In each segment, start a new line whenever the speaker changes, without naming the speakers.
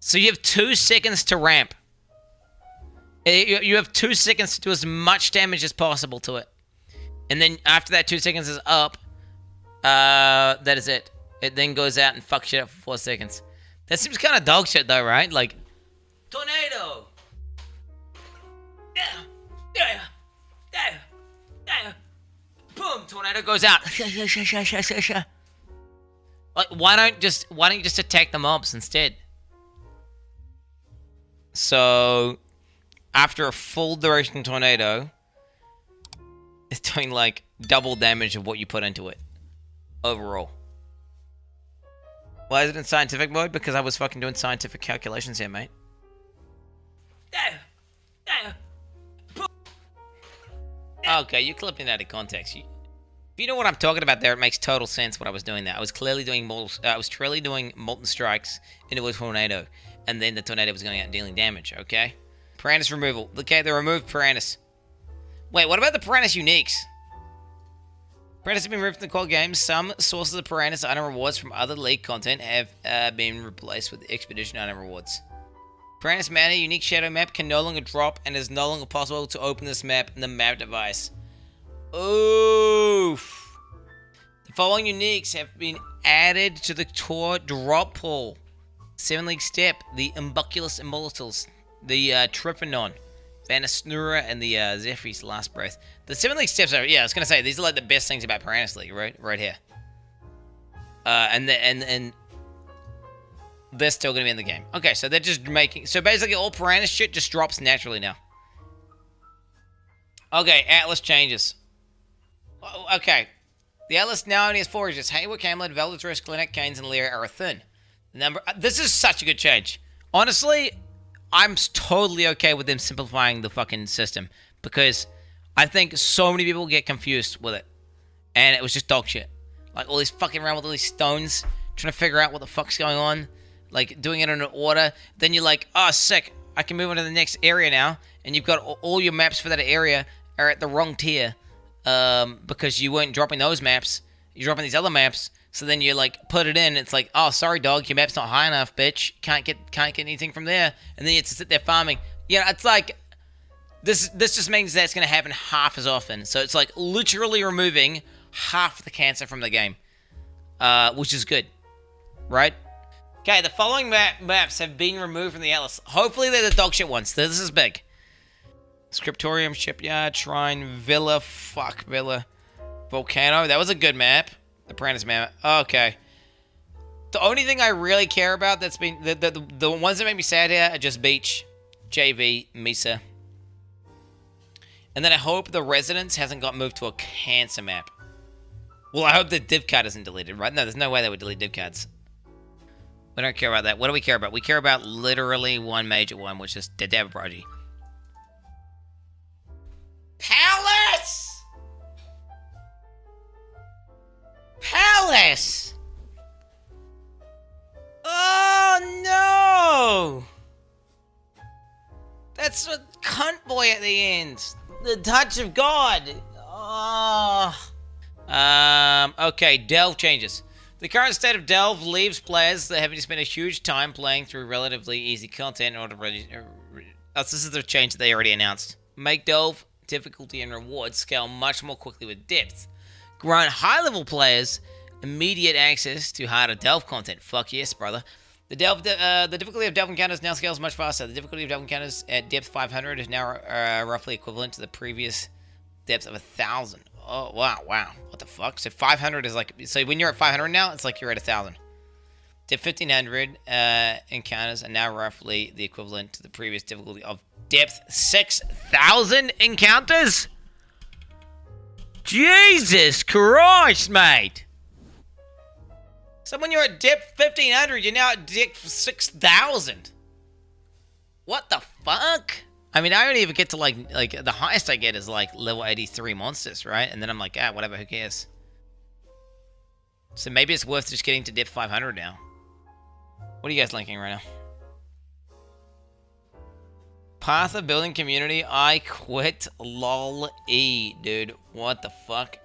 So you have 2 seconds to ramp. You have 2 seconds to do as much damage as possible to it. And then after that 2 seconds is up, that is it. It then goes out and fucks shit up for 4 seconds. That seems kind of dog shit though, right? Like, tornado! Yeah! Boom! Tornado goes out. Like, why don't you just attack the mobs instead? So, after a full duration tornado, it's doing like double damage of what you put into it overall. Why is it in scientific mode? Because I was fucking doing scientific calculations here, mate. Okay, you're clipping that out of context. If you know what I'm talking about there, it makes total sense what I was doing there. I was clearly doing molten strikes into a tornado, and then the tornado was going out and dealing damage, okay? Piranhas removal. Okay, they removed Piranhas. Wait, what about the Piranhas uniques? Piranhas have been removed from the core games. Some sources of Piranhas item rewards from other League content have been replaced with Expedition item rewards. Piranhas Mana unique shadow map can no longer drop and is no longer possible to open this map in the map device. Oof. The following uniques have been added to the tour drop pool. 7 League Step, the Umbuculus Immortals, the Tryphanon, Vanisnura, and the Zephyr's Last Breath. The 7 League Steps are, yeah, I was gonna say, these are like the best things about Piranhas League, right here. And they're still gonna be in the game. Okay, so they're just making, so basically all Piranhas shit just drops naturally now. Okay, Atlas changes. Okay, the Atlas now only has 4 regions. Hayward, Camelot, Veldris, Glennet, Canes, and Lyra are a thin. This is such a good change. Honestly, I'm totally okay with them simplifying the fucking system, because I think so many people get confused with it, and it was just dog shit. Like all these fucking around with all these stones, trying to figure out what the fuck's going on, like doing it in an order. Then you're like, oh sick, I can move on to the next area now, and you've got all your maps for that area are at the wrong tier, because you weren't dropping those maps. You're dropping these other maps. So then you like put it in. It's like, oh, sorry, dog, your map's not high enough, bitch. Can't get anything from there. And then you have to sit there farming. Yeah, it's like this just means that it's gonna happen half as often. So it's like literally removing half the cancer from the game, which is good, right? Okay, the following maps have been removed from the Atlas. Hopefully they're the dog shit ones. This is big. Scriptorium, Shipyard, Shrine, Villa, fuck Villa, Volcano. That was a good map. The Piranhas map. Okay. The only thing I really care about that's been... The ones that make me sad here are just Beach, JV, Mesa. And then I hope the Residence hasn't got moved to a cancer map. Well, I hope the div card isn't deleted, right? No, there's no way they would delete div cards. We don't care about that. What do we care about? We care about literally one major one, which is the Dev Prodigy. Palace! Palace! Oh no! That's a cunt boy at the end. The touch of God. Oh. Okay, Delve changes. The current state of Delve leaves players that having to spend a huge time playing through relatively easy content in order to... this is the change that they already announced. Make Delve difficulty and rewards scale much more quickly with depth. Grant high-level players immediate access to harder Delve content. Fuck yes, brother. The difficulty of Delve encounters now scales much faster. The difficulty of Delve encounters at depth 500 is now roughly equivalent to the previous depth of 1,000. Oh, wow. What the fuck? So 500 is like... So when you're at 500 now, it's like you're at 1,000. Depth 1,500 encounters are now roughly the equivalent to the previous difficulty of depth 6,000 encounters? Jesus Christ, mate! So when you're at depth 1,500, you're now at depth 6,000. What the fuck? I mean, I don't even get to like the highest I get is like level 83 monsters, right? And then I'm like, whatever, who cares? So maybe it's worth just getting to depth 500 now. What are you guys linking right now? Path of building community, I quit, lol, dude. What the fuck?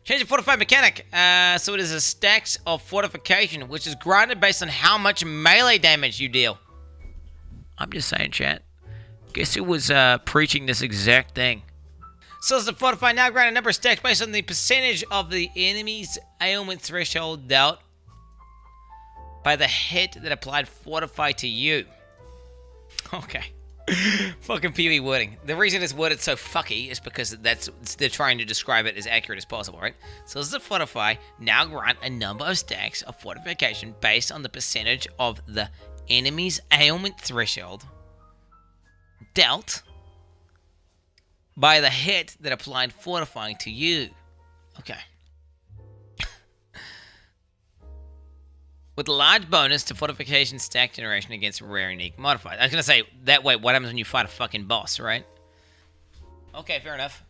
Change the Fortify mechanic. So it is a stacks of fortification, which is granted based on how much melee damage you deal. I'm just saying, chat. Guess who was preaching this exact thing? So it's the Fortify now granted a number of stacks based on the percentage of the enemy's ailment threshold dealt by the hit that applied Fortify to you. Okay. Fucking PoE wording. The reason it's worded so fucky is because they're trying to describe it as accurate as possible, right? So this is a Fortify now grant a number of stacks of fortification based on the percentage of the enemy's ailment threshold dealt by the hit that applied fortifying to you. Okay. With a large bonus to fortification stack generation against rare unique modifiers. I was going to say, that way, what happens when you fight a fucking boss, right? Okay, fair enough.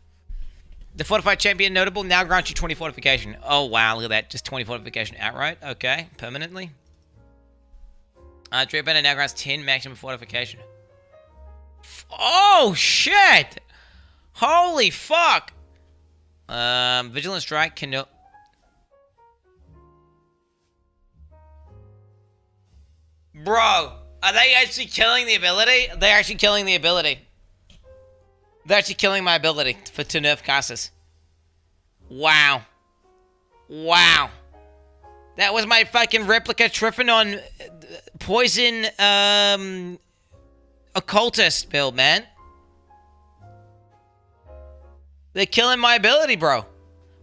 The Fortified Champion Notable now grants you 20 fortification. Oh, wow, look at that. Just 20 fortification outright. Okay, permanently. Dread Banner now grants 10 maximum fortification. Oh, shit! Holy fuck! Vigilant Strike can... Bro, are they actually killing the ability? They're actually killing the ability. They're actually killing my ability to nerf casters. Wow. Wow. That was my fucking replica Triphanon poison occultist build, man. They're killing my ability, bro.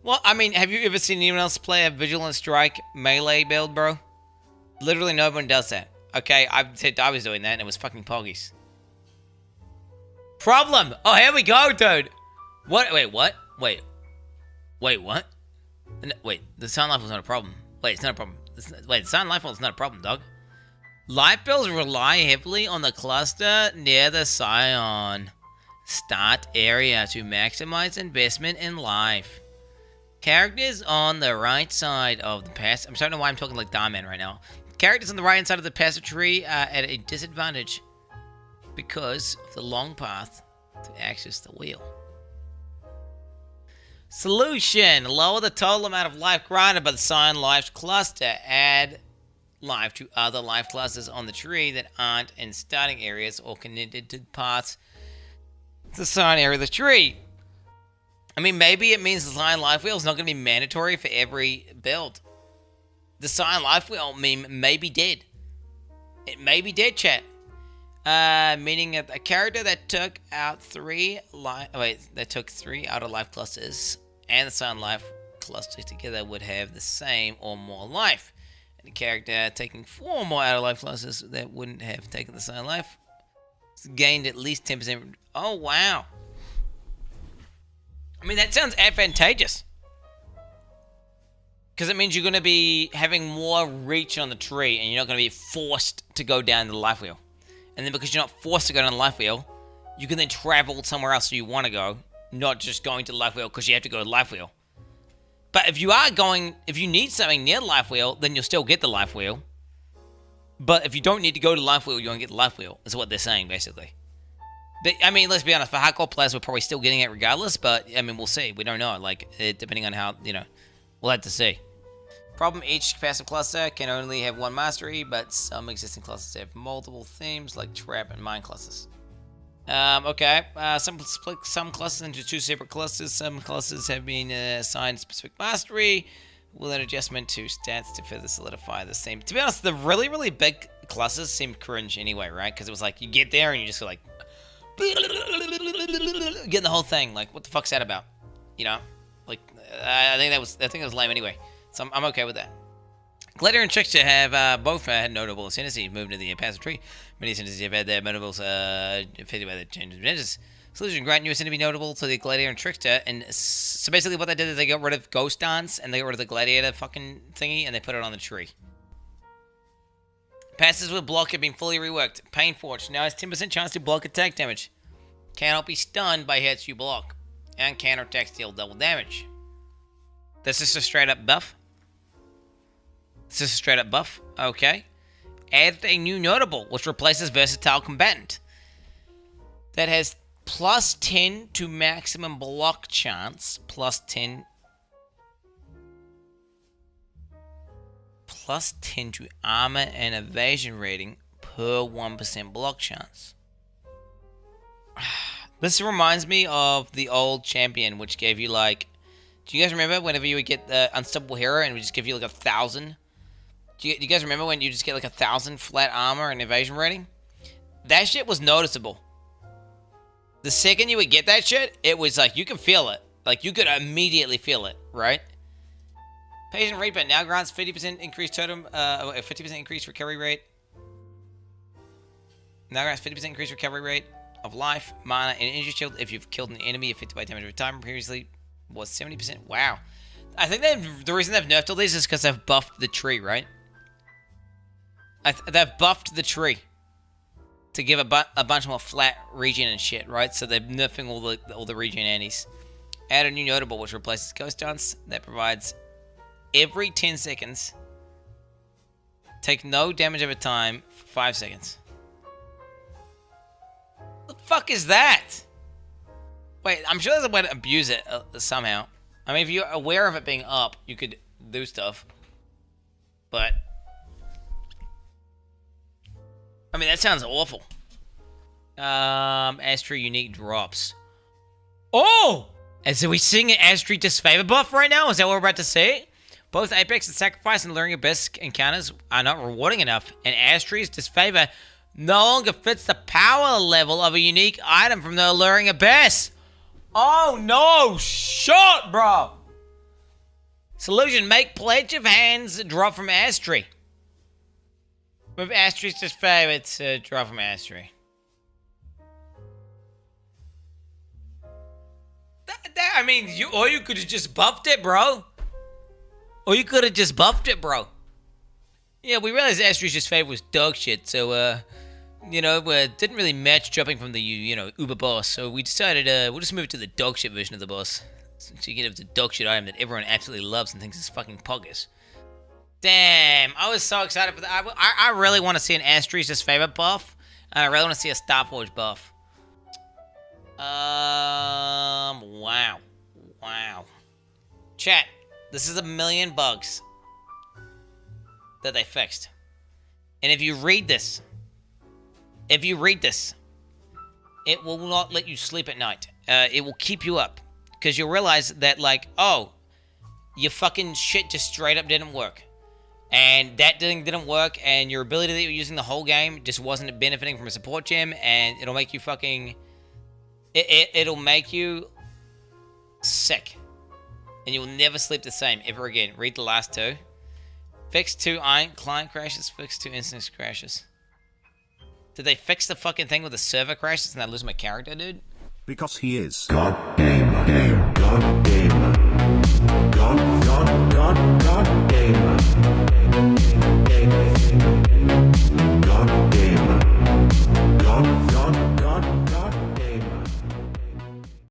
Well, I mean, have you ever seen anyone else play a Vigilant Strike melee build, bro? Literally no one does that. Okay, I said I was doing that and it was fucking poggies. Problem! Oh, here we go, dude! What? Wait, what? Wait, what? Wait, the Silent Life was not a problem. Wait, it's not a problem. Wait, the Silent Life was not a problem, dog. Life builds rely heavily on the cluster near the Scion start area to maximize investment in life. Characters on the right side of the pass. I'm starting to know why I'm talking like Darman right now. Characters on the right hand side of the passage tree are at a disadvantage because of the long path to access the wheel. Solution. Lower the total amount of life granted by the Scion Life cluster. Add life to other life clusters on the tree that aren't in starting areas or connected to paths to the Scion area of the tree. I mean, maybe it means the Scion Life Wheel is not going to be mandatory for every build. The Scion Life Wheel may be dead. It may be dead, chat. Meaning a character that took out three outer life clusters and the Scion Life cluster together would have the same or more life. And a character taking 4 more outer life clusters that wouldn't have taken the Scion Life gained at least 10%. Oh, wow. I mean, that sounds advantageous. Because it means you're going to be having more reach on the tree and you're not going to be forced to go down the life wheel. And then because you're not forced to go down the life wheel, you can then travel somewhere else you want to go, not just going to the life wheel because you have to go to the life wheel. But if you need something near the life wheel, then you'll still get the life wheel. But if you don't need to go to the life wheel, you won't get the life wheel, is what they're saying, basically. But, I mean, let's be honest, for hardcore players, we're probably still getting it regardless, but, I mean, we'll see. We don't know, like, depending on how, we'll have to see. Problem, each passive cluster can only have 1 mastery, but some existing clusters have multiple themes, like trap and mine clusters. Okay, some split some clusters into 2 separate clusters. Some clusters have been assigned specific mastery, with an adjustment to stats to further solidify the theme. To be honest, the really, really big clusters seem cringe anyway, right? Because it was like, you get there and you just go like, getting the whole thing. Like, what the fuck's that about? Like, I think that was lame anyway. So I'm okay with that. Gladiator and Trickster have both had notable ascendancy moved to the passive tree. Many ascendancies have had their notables affected by the change of advantages. Solution, grant new ascendancy notable to the Gladiator and Trickster. And so basically what they did is they got rid of Ghost Dance and they got rid of the Gladiator fucking thingy and they put it on the tree. Passes with block have been fully reworked. Pain Forge now has 10% chance to block attack damage. Cannot be stunned by hits you block. And counterattacks deal double damage. This is a straight up buff. This is a straight up buff. Okay. Added a new notable, which replaces Versatile Combatant. That has plus 10 to maximum block chance. Plus 10 plus 10 to armor and evasion rating per 1% block chance. This reminds me of the old champion, which gave you like... Do you guys remember whenever you would get the unstoppable hero and it would just give you like 1,000? Do you guys remember when you just get like 1,000 flat armor and evasion rating? That shit was noticeable. The second you would get that shit, it was like, you could feel it. Like, you could immediately feel it, right? Patient Reaper now grants 50% increased totem, 50% increased recovery rate. Now grants 50% increased recovery rate of life, mana, and injury shield if you've killed an enemy of 50 by damage over time. Previously was 70%. Wow. I think the reason they've nerfed all these is because they've buffed the tree, right? They've buffed the tree to give a bunch more flat regen and shit, right? So they're nerfing all the regen antis. Add a new notable which replaces Ghost Dance that provides every 10 seconds. Take no damage over time for 5 seconds. What the fuck is that? Wait, I'm sure there's a way to abuse it somehow. I mean, if you're aware of it being up, you could do stuff. But I mean, that sounds awful. Astri unique drops. Oh! And so we seeing an Astri disfavor buff right now? Is that what we're about to see? Both Apex and Sacrifice and Luring Abyss encounters are not rewarding enough, and Astri's disfavor no longer fits the power level of a unique item from the Luring Abyss. Oh no! Shot, bro! Solution, make Pledge of Hands drop from Astri. With Astri's disfavor to drop from Astri. I mean, you could have just buffed it, bro. Or you could have just buffed it, bro. Yeah, we realized Astri's disfavor was dog shit, so, you know, didn't really match dropping from the, you know, Uber boss. So we decided, we'll just move to the dog shit version of the boss. So you get the dog shit item that everyone absolutely loves and thinks is fucking poggers. Damn, I was so excited for that. I really want to see an Astri's disfavor buff, and I really want to see a Starforge buff. Wow. Chat, this is 1,000,000 bugs that they fixed. And if you read this, it will not let you sleep at night. It will keep you up. Because you'll realize that, like, oh, your fucking shit just straight up didn't work. And that thing didn't work, and your ability that you were using the whole game just wasn't benefiting from a support gem, and it'll make you fucking... It'll make you sick. And you will never sleep the same ever again. Read the last two. Fix 2 client crashes, fix 2 instance crashes. Did they fix the fucking thing with the server crashes and I lose my character, dude?
Because he is God game.